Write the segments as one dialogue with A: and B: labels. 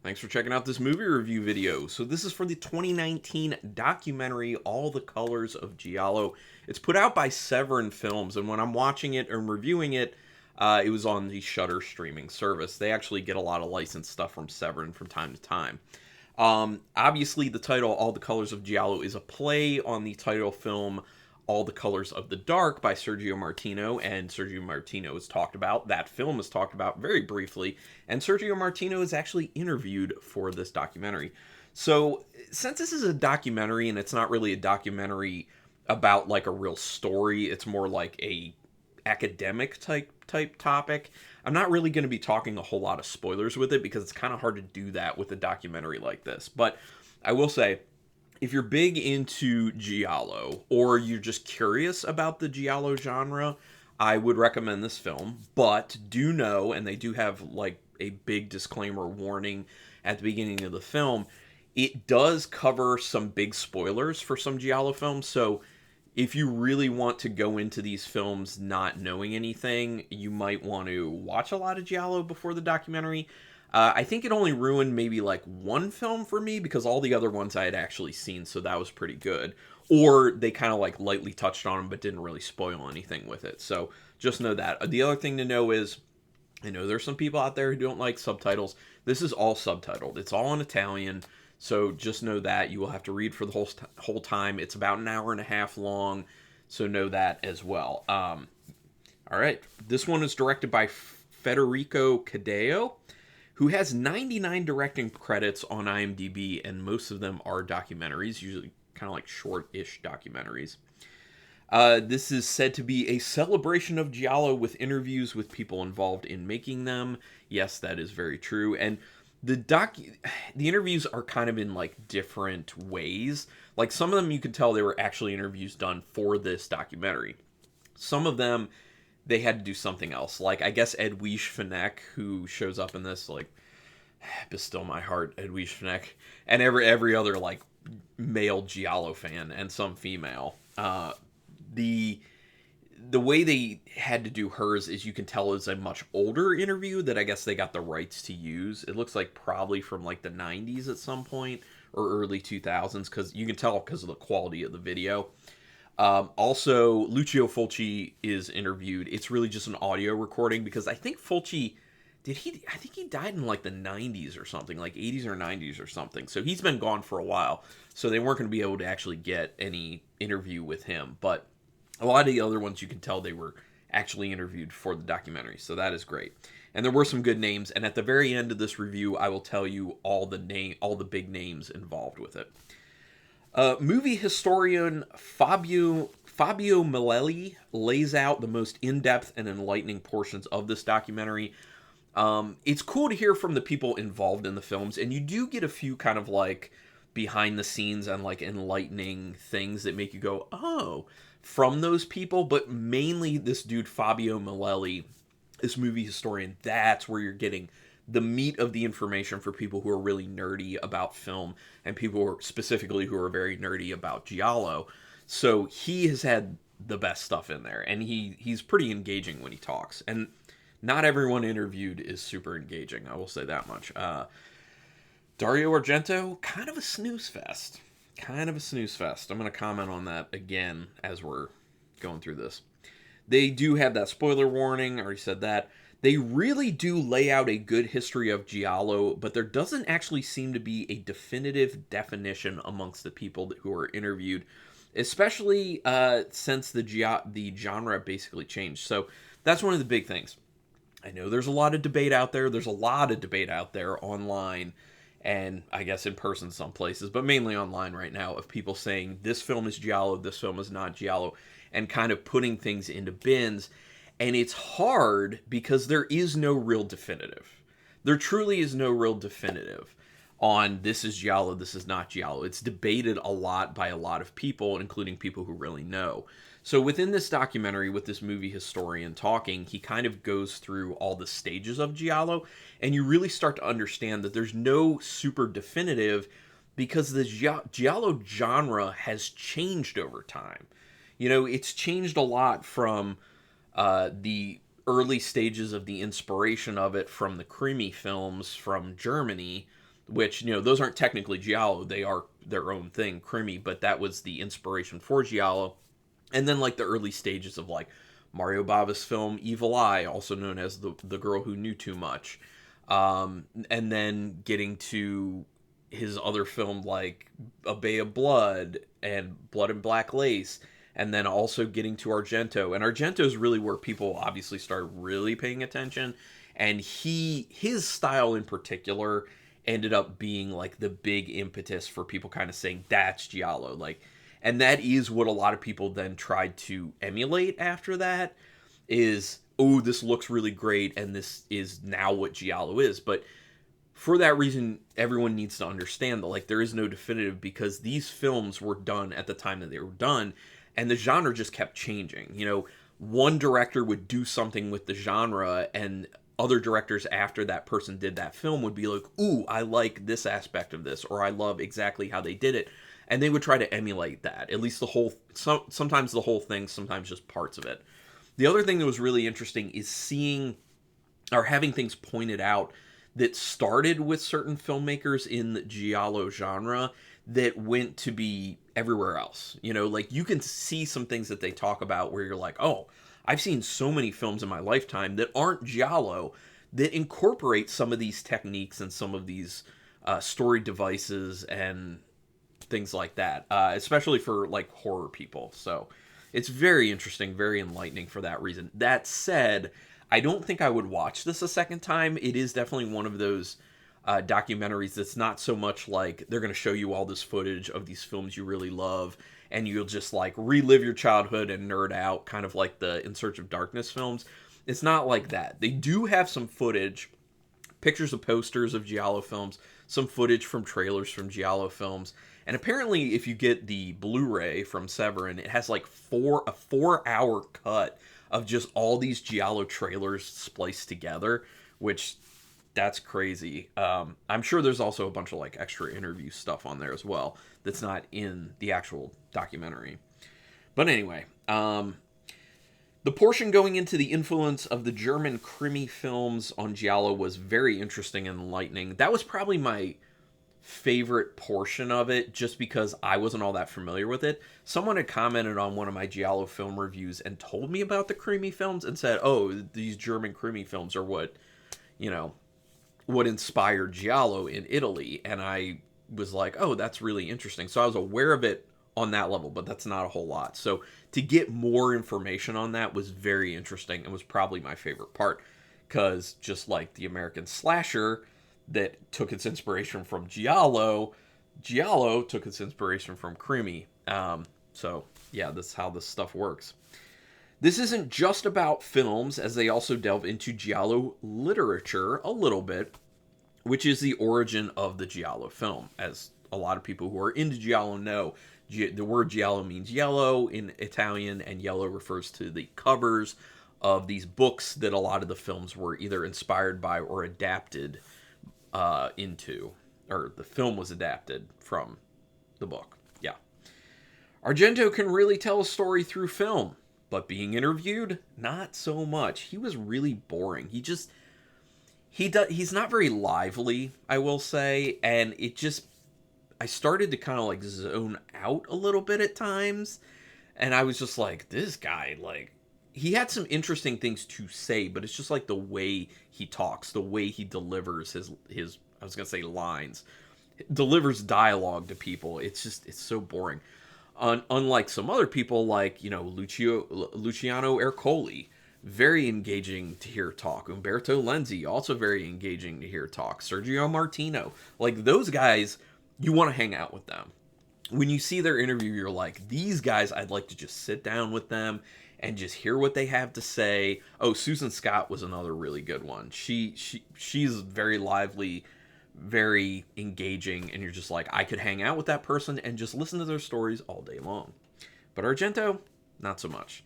A: Thanks for checking out this movie review video. So this is for the 2019 documentary All the Colors of Giallo. It's put out by Severin Films, and when I'm watching it and reviewing it, it was on the Shudder streaming service. They actually get a lot of licensed stuff from Severin from time to time. Obviously, the title All the Colors of Giallo is a play on the title film All the Colors of the Dark by Sergio Martino, and Sergio Martino is talked about. That film is talked about very briefly, and Sergio Martino is actually interviewed for this documentary. So, since this is a documentary and it's not really a documentary about like a real story, it's more like a academic type topic. I'm not really going to be talking a whole lot of spoilers with it because it's kind of hard to do that with a documentary like this. But I will say, if you're big into Giallo or you're just curious about the Giallo genre, I would recommend this film. But do know, and they do have like a big disclaimer warning at the beginning of the film, it does cover some big spoilers for some Giallo films. So if you really want to go into these films not knowing anything, you might want to watch a lot of Giallo before the documentary. I think it only ruined maybe like one film for me because all the other ones I had actually seen, so that was pretty good. Or they kind of like lightly touched on them but didn't really spoil anything with it. So just know that. The other thing to know is, I know there's some people out there who don't like subtitles. This is all subtitled. It's all in Italian. So just know that you will have to read for the whole time. It's about an hour and a half long, so know that as well. All right, this one is directed by Federico Caddeo, who has 99 directing credits on IMDb, and most of them are documentaries, usually kind of like short-ish documentaries. This is said to be a celebration of Giallo with interviews with people involved in making them. Yes, that is very true. And the interviews are kind of in like different ways. Like some of them you could tell they were actually interviews done for this documentary. Some of them they had to do something else. Like I guess Edwige Fenech, who shows up in this, like bestow my heart, Edwige Fenech, and every other like male Giallo fan and some female. The way they had to do hers is you can tell is a much older interview that I guess they got the rights to use. It looks like probably from like the 90s at some point or early 2000s because you can tell because of the quality of the video. Also, Lucio Fulci is interviewed. It's really just an audio recording because I think Fulci I think he died in like the 90s or something, like 80s or 90s or something. So he's been gone for a while. So they weren't going to be able to actually get any interview with him. But a lot of the other ones you can tell they were actually interviewed for the documentary, so that is great. And there were some good names, and at the very end of this review, I will tell you all the big names involved with it. Movie historian Fabio Milelli lays out the most in-depth and enlightening portions of this documentary. It's cool to hear from the people involved in the films, and you do get a few kind of like behind the scenes and like enlightening things that make you go, oh, from those people, but mainly this dude Fabio Milelli, this movie historian, that's where you're getting the meat of the information for people who are really nerdy about film and people who are specifically who are very nerdy about Giallo. So he has had the best stuff in there, and he's pretty engaging when he talks. And not everyone interviewed is super engaging, I will say that much. Dario Argento, kind of a snooze fest. Kind of a snooze fest. I'm going to comment on that again as we're going through this. They do have that spoiler warning. I already said that. They really do lay out a good history of Giallo, but there doesn't actually seem to be a definitive definition amongst the people who are interviewed, especially since the genre basically changed. So that's one of the big things. I know there's a lot of debate out there. There's a lot of debate out there online and I guess in person some places, but mainly online right now, of people saying this film is Giallo, this film is not Giallo, and kind of putting things into bins. And it's hard because there is no real definitive. There truly is no real definitive on this is Giallo, this is not Giallo. It's debated a lot by a lot of people, including people who really know. So within this documentary, with this movie historian talking, he kind of goes through all the stages of Giallo, and you really start to understand that there's no super definitive because the Giallo genre has changed over time. You know, it's changed a lot from the early stages of the inspiration of it from the Krimi films from Germany which, those aren't technically Giallo. They are their own thing, Crimi, but that was the inspiration for Giallo. And then, like, the early stages of, like, Mario Bava's film Evil Eye, also known as the Girl Who Knew Too Much. And then getting to his other film, like A Bay of Blood and Blood and Black Lace, and then also getting to Argento. And Argento is really where people obviously start really paying attention. And his style in particular ended up being like the big impetus for people kind of saying that's Giallo. Like, and that is what a lot of people then tried to emulate after that is, oh, this looks really great, and this is now what Giallo is. But for that reason, everyone needs to understand that, like, there is no definitive, because these films were done at the time that they were done, and the genre just kept changing. One director would do something with the genre, and other directors after that person did that film would be like, ooh, I like this aspect of this, or I love exactly how they did it. And they would try to emulate that, at least sometimes the whole thing, sometimes just parts of it. The other thing that was really interesting is seeing or having things pointed out that started with certain filmmakers in the Giallo genre that went to be everywhere else. Like, you can see some things that they talk about where you're like, oh, I've seen so many films in my lifetime that aren't Giallo that incorporate some of these techniques and some of these story devices and things like that, especially for, like, horror people. So it's very interesting, very enlightening for that reason. That said, I don't think I would watch this a second time. It is definitely one of those documentaries that's not so much like they're going to show you all this footage of these films you really love, and you'll just, like, relive your childhood and nerd out, kind of like the In Search of Darkness films. It's not like that. They do have some footage, pictures of posters of Giallo films, some footage from trailers from Giallo films. And apparently, if you get the Blu-ray from Severin, it has like a 4-hour cut of just all these Giallo trailers spliced together, which, that's crazy. I'm sure there's also a bunch of, like, extra interview stuff on there as well that's not in the actual documentary. But anyway, the portion going into the influence of the German Crimi films on Giallo was very interesting and enlightening. That was probably my favorite portion of it, just because I wasn't all that familiar with it. Someone had commented on one of my Giallo film reviews and told me about the Crimi films and said, oh, these German Crimi films are what inspired Giallo in Italy. And I was like, oh, that's really interesting. So I was aware of it on that level, but that's not a whole lot. So to get more information on that was very interesting and was probably my favorite part, because just like the American slasher that took its inspiration from Giallo took its inspiration from Crimi. So yeah, that's how this stuff works. This isn't just about films, as they also delve into Giallo literature a little bit, which is the origin of the Giallo film. As a lot of people who are into Giallo know, the word Giallo means yellow in Italian, and yellow refers to the covers of these books that a lot of the films were either inspired by or adapted into, or the film was adapted from the book. Yeah. Argento can really tell a story through film, but being interviewed, not so much. He was really boring. He's not very lively, I will say, and I started to kind of, like, zone out a little bit at times, and I was just like, this guy, like, he had some interesting things to say, but it's just like the way he talks, the way he delivers his I was gonna say lines, delivers dialogue to people. It's so boring. Unlike some other people, like, Luciano Ercoli, very engaging to hear talk. Umberto Lenzi, also very engaging to hear talk. Sergio Martino, like, those guys, you want to hang out with them. When you see their interview, you're like, these guys, I'd like to just sit down with them and just hear what they have to say. Oh, Susan Scott was another really good one. She's very lively, very engaging, and you're just like, I could hang out with that person and just listen to their stories all day long. But Argento, not so much.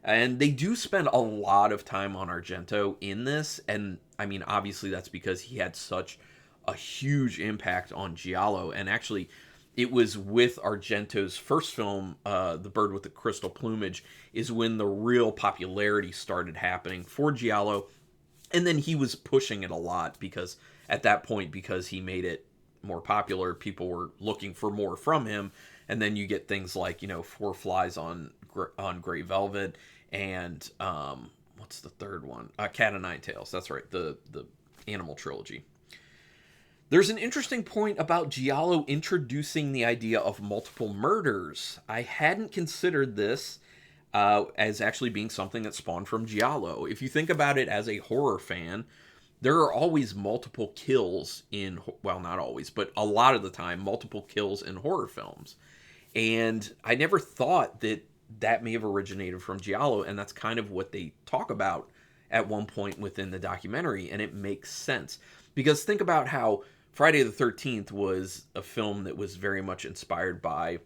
A: And they do spend a lot of time on Argento in this, and I mean, obviously that's because he had such a huge impact on Giallo. And actually, it was with Argento's first film, The Bird with the Crystal Plumage, is when the real popularity started happening for Giallo. And then he was pushing it a lot because at that point, because he made it more popular, people were looking for more from him, and then you get things like, you know, Four Flies on Grey Velvet, and what's the third one? Cat o' Nine Tails. That's right, the animal trilogy. There's an interesting point about Giallo introducing the idea of multiple murders. I hadn't considered this as actually being something that spawned from Giallo. If you think about it as a horror fan, there are always multiple kills in, well, not always, but a lot of the time, multiple kills in horror films. And I never thought that that may have originated from Giallo, and that's kind of what they talk about at one point within the documentary, and it makes sense. Because think about how Friday the 13th was a film that was very much inspired by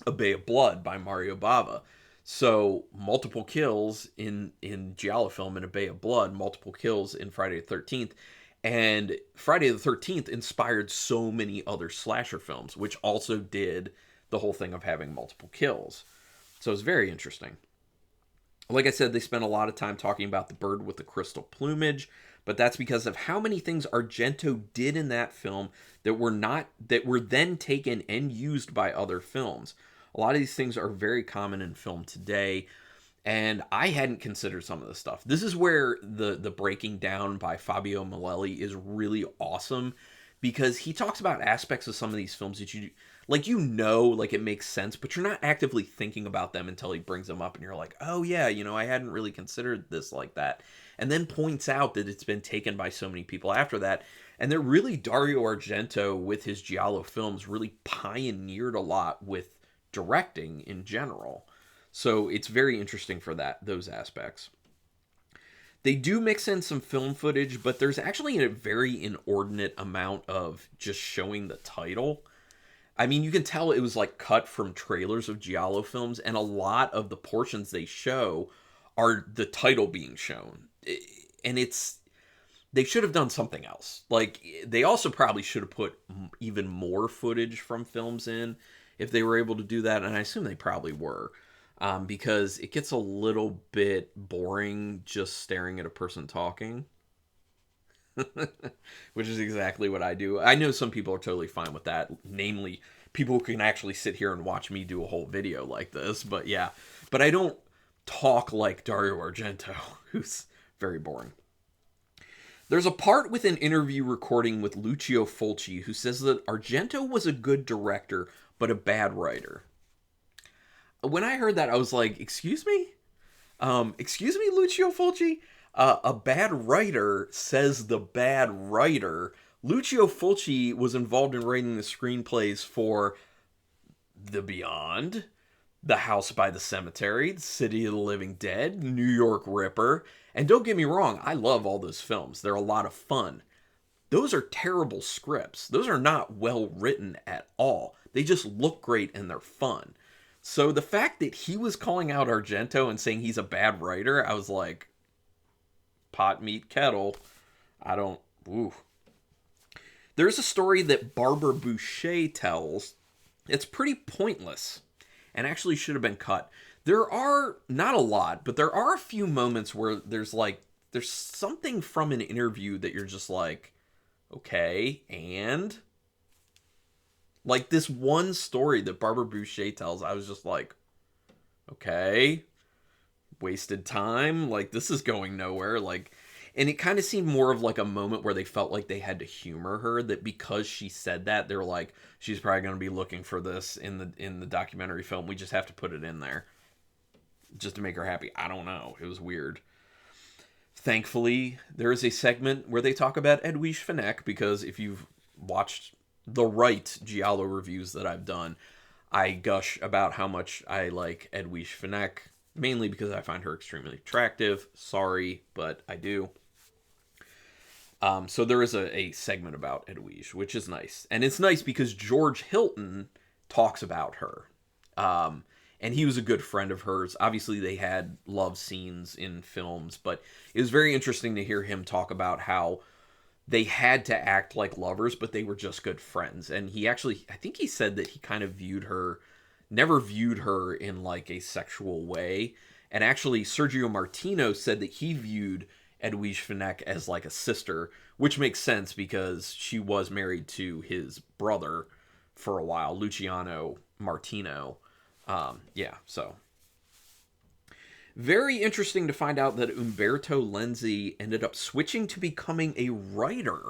A: A Bay of Blood by Mario Bava. So multiple kills in Giallo film in A Bay of Blood, multiple kills in Friday the 13th. And Friday the 13th inspired so many other slasher films, which also did the whole thing of having multiple kills. So it's very interesting. Like I said, they spent a lot of time talking about the bird with the crystal plumage, but that's because of how many things Argento did in that film that were then taken and used by other films. A lot of these things are very common in film today, and I hadn't considered some of this stuff. This is where the breaking down by Fabio Malelli is really awesome, because he talks about aspects of some of these films that like it makes sense, but you're not actively thinking about them until he brings them up, and you're like, oh yeah, I hadn't really considered this like that. And then points out that it's been taken by so many people after that. And that really Dario Argento, with his Giallo films, really pioneered a lot with directing in general. So it's very interesting for those aspects. They do mix in some film footage, but there's actually a very inordinate amount of just showing the title. I mean, you can tell it was like cut from trailers of Giallo films, and a lot of the portions they show are the title being shown. And they should have done something else. Like, they also probably should have put even more footage from films in if they were able to do that, and I assume they probably were. Because it gets a little bit boring just staring at a person talking. Which is exactly what I do. I know some people are totally fine with that. Namely, people who can actually sit here and watch me do a whole video like this. But yeah. But I don't talk like Dario Argento, who's very boring. There's a part with an interview recording with Lucio Fulci who says that Argento was a good director, but a bad writer. When I heard that, I was like, excuse me? Excuse me, Lucio Fulci? A bad writer says the bad writer. Lucio Fulci was involved in writing the screenplays for The Beyond, The House by the Cemetery, The City of the Living Dead, New York Ripper. And don't get me wrong, I love all those films. They're a lot of fun. Those are terrible scripts. Those are not well written at all. They just look great and they're fun. So the fact that he was calling out Argento and saying he's a bad writer, I was like, pot, meet, kettle. Ooh. There's a story that Barbara Boucher tells. It's pretty pointless and actually should have been cut. There are, not a lot, but there are a few moments where there's something from an interview that you're just like, okay, and? Like this one story that Barbara Boucher tells, I was just like, okay, wasted time. Like, this is going nowhere. Like, and it kind of seemed more of like a moment where they felt like they had to humor her, that because she said that, they're like, she's probably going to be looking for this in the documentary film. We just have to put it in there just to make her happy. I don't know. It was weird. Thankfully, there is a segment where they talk about Edwige Fenech, because if you've watched the right Giallo reviews that I've done, I gush about how much I like Edwige Fenech, mainly because I find her extremely attractive. Sorry, but I do. So there is a segment about Edwige, which is nice. And it's nice because George Hilton talks about her. And he was a good friend of hers. Obviously, they had love scenes in films, but it was very interesting to hear him talk about how they had to act like lovers, but they were just good friends. And he actually, I think he said that he kind of never viewed her in like a sexual way. And actually, Sergio Martino said that he viewed Edwige Fenech as like a sister, which makes sense because she was married to his brother for a while, Luciano Martino. Yeah, so very interesting to find out that Umberto Lenzi ended up switching to becoming a writer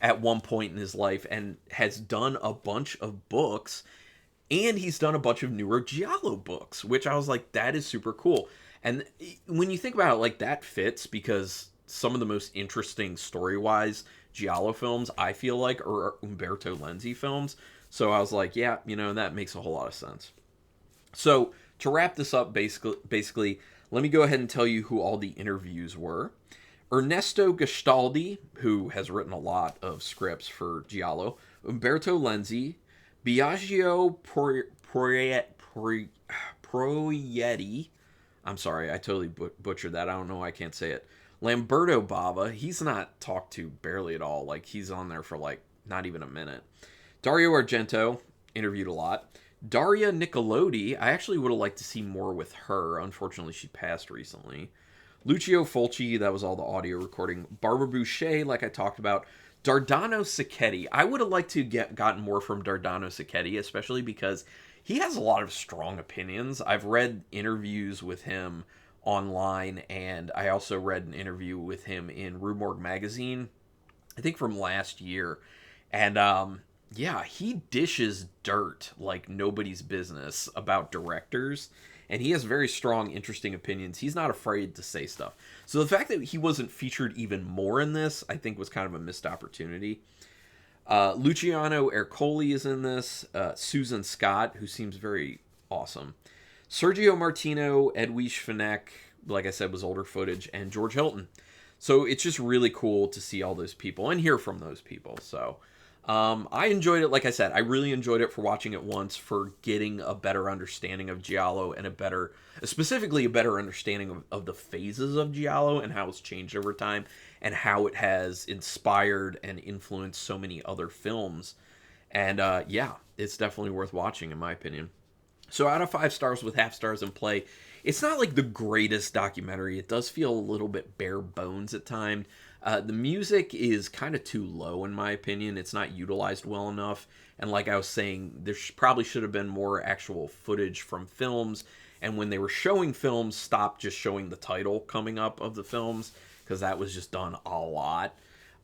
A: at one point in his life and has done a bunch of books, and he's done a bunch of newer Giallo books, which I was like, that is super cool. And when you think about it, like, that fits because some of the most interesting story-wise Giallo films, I feel like, are Umberto Lenzi films. So I was like, yeah, that makes a whole lot of sense. So to wrap this up, basically, let me go ahead and tell you who all the interviews were. Ernesto Gastaldi, who has written a lot of scripts for Giallo, Umberto Lenzi, Biagio Proietti, I'm sorry, I totally butchered that. I don't know why I can't say it. Lamberto Bava, he's not talked to barely at all. Like, he's on there for, like, not even a minute. Dario Argento, interviewed a lot. Daria Nicolodi, I actually would have liked to see more with her. Unfortunately, she passed recently. Lucio Fulci, that was all the audio recording. Barbara Boucher, like I talked about. Dardano Sacchetti, I would have liked to gotten more from Dardano Sacchetti, especially because he has a lot of strong opinions. I've read interviews with him online, and I also read an interview with him in Rue Morgue magazine, I think from last year. And yeah, he dishes dirt like nobody's business about directors, and he has very strong, interesting opinions. He's not afraid to say stuff. So the fact that he wasn't featured even more in this, I think, was kind of a missed opportunity. Luciano Ercoli is in this. Susan Scott, who seems very awesome. Sergio Martino, Edwige Fenech, like I said, was older footage, and George Hilton. So it's just really cool to see all those people and hear from those people. So I enjoyed it. Like I said, I really enjoyed it for watching it once, for getting a better understanding of Giallo and specifically a better understanding of the phases of Giallo and how it's changed over time and how it has inspired and influenced so many other films. And yeah, it's definitely worth watching in my opinion. So out of 5 stars with half stars in play, it's not like the greatest documentary. It does feel a little bit bare bones at times. The music is kind of too low, in my opinion. It's not utilized well enough. And like I was saying, there probably should have been more actual footage from films. And when they were showing films, stop just showing the title coming up of the films, because that was just done a lot.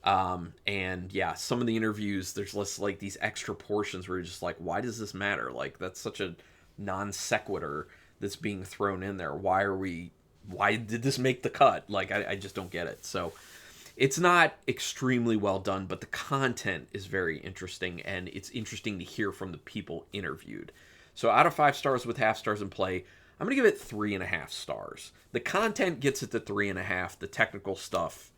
A: And yeah, some of the interviews, there's less like these extra portions where you're just like, why does this matter? Like, that's such a non sequitur that's being thrown in there. Why did this make the cut? Like, I just don't get it. So it's not extremely well done, but the content is very interesting, and it's interesting to hear from the people interviewed. So out of 5 stars with half stars in play, I'm going to give it 3.5 stars. The content gets it to 3.5. The technical stuff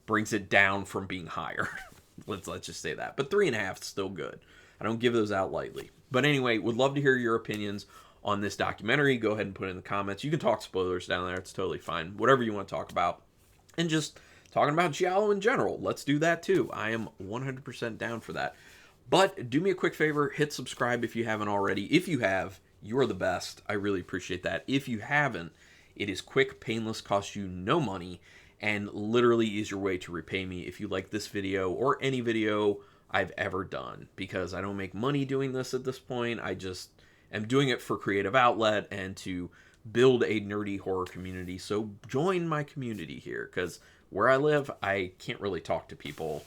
A: brings it down from being higher. let's just say that. But 3.5 is still good. I don't give those out lightly. But anyway, would love to hear your opinions on this documentary. Go ahead and put it in the comments. You can talk spoilers down there. It's totally fine. Whatever you want to talk about. And just talking about Giallo in general, let's do that too. I am 100% down for that. But do me a quick favor, hit subscribe if you haven't already. If you have, you're the best. I really appreciate that. If you haven't, it is quick, painless, costs you no money, and literally is your way to repay me if you like this video or any video I've ever done. Because I don't make money doing this at this point. I just am doing it for creative outlet and to build a nerdy horror community. So join my community here, because where I live, I can't really talk to people.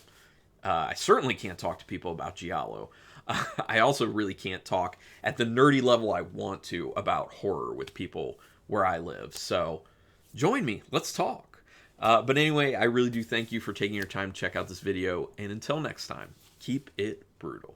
A: I certainly can't talk to people about Giallo. I also really can't talk at the nerdy level I want to about horror with people where I live. So join me. Let's talk. But anyway, I really do thank you for taking your time to check out this video. And until next time, keep it brutal.